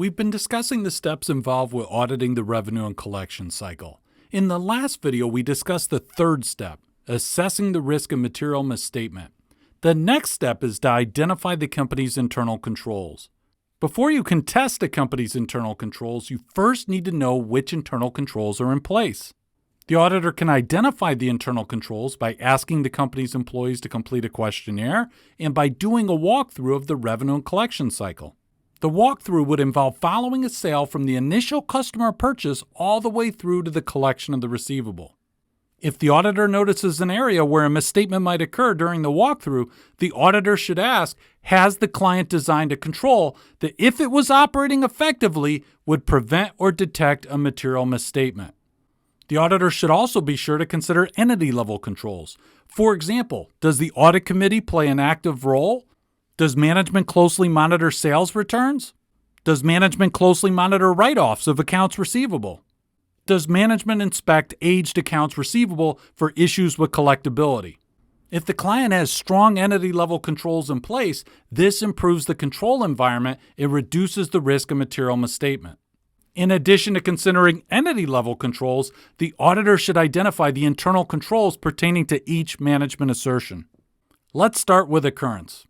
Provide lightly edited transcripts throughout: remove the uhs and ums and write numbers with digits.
We've been discussing the steps involved with auditing the revenue and collection cycle. In the last video, we discussed the third step, assessing the risk of material misstatement. The next step is to identify the company's internal controls. Before you can test a company's internal controls, you first need to know which internal controls are in place. The auditor can identify the internal controls by asking the company's employees to complete a questionnaire and by doing a walkthrough of the revenue and collection cycle. The walkthrough would involve following a sale from the initial customer purchase all the way through to the collection of the receivable. If the auditor notices an area where a misstatement might occur during the walkthrough, the auditor should ask, has the client designed a control that, if it was operating effectively, would prevent or detect a material misstatement? The auditor should also be sure to consider entity-level controls. For example, does the audit committee play an active role? Does management closely monitor sales returns? Does management closely monitor write-offs of accounts receivable? Does management inspect aged accounts receivable for issues with collectability? If the client has strong entity-level controls in place, this improves the control environment and reduces the risk of material misstatement. In addition to considering entity-level controls, the auditor should identify the internal controls pertaining to each management assertion. Let's start with occurrence.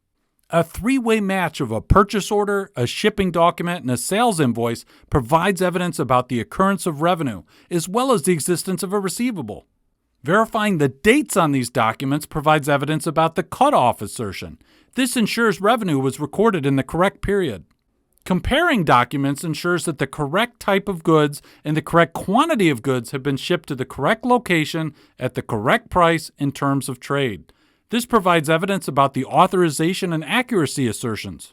A three-way match of a purchase order, a shipping document, and a sales invoice provides evidence about the occurrence of revenue, as well as the existence of a receivable. Verifying the dates on these documents provides evidence about the cutoff assertion. This ensures revenue was recorded in the correct period. Comparing documents ensures that the correct type of goods and the correct quantity of goods have been shipped to the correct location at the correct price in terms of trade. This provides evidence about the authorization and accuracy assertions.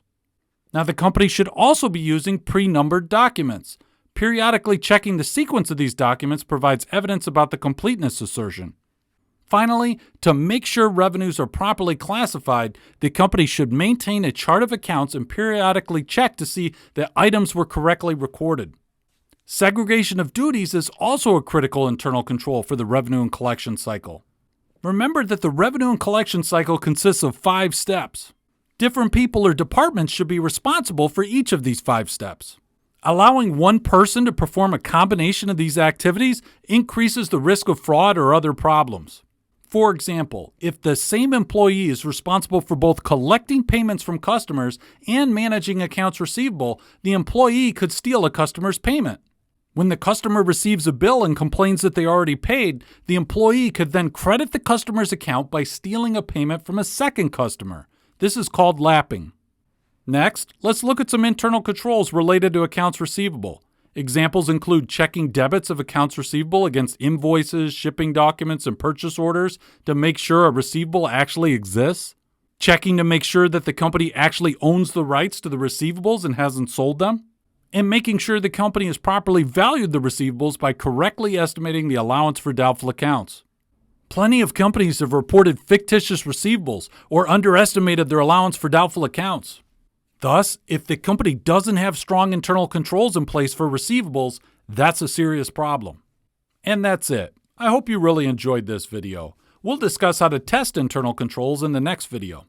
Now, the company should also be using pre-numbered documents. Periodically checking the sequence of these documents provides evidence about the completeness assertion. Finally, to make sure revenues are properly classified, the company should maintain a chart of accounts and periodically check to see that items were correctly recorded. Segregation of duties is also a critical internal control for the revenue and collection cycle. Remember that the revenue and collection cycle consists of 5 steps. Different people or departments should be responsible for each of these 5 steps. Allowing one person to perform a combination of these activities increases the risk of fraud or other problems. For example, if the same employee is responsible for both collecting payments from customers and managing accounts receivable, the employee could steal a customer's payment. When the customer receives a bill and complains that they already paid, the employee could then credit the customer's account by stealing a payment from a second customer. This is called lapping. Next, let's look at some internal controls related to accounts receivable. Examples include checking debits of accounts receivable against invoices, shipping documents, and purchase orders to make sure a receivable actually exists. Checking to make sure that the company actually owns the rights to the receivables and hasn't sold them. And making sure the company has properly valued the receivables by correctly estimating the allowance for doubtful accounts. Plenty of companies have reported fictitious receivables or underestimated their allowance for doubtful accounts. Thus, if the company doesn't have strong internal controls in place for receivables, that's a serious problem. And that's it. I hope you really enjoyed this video. We'll discuss how to test internal controls in the next video.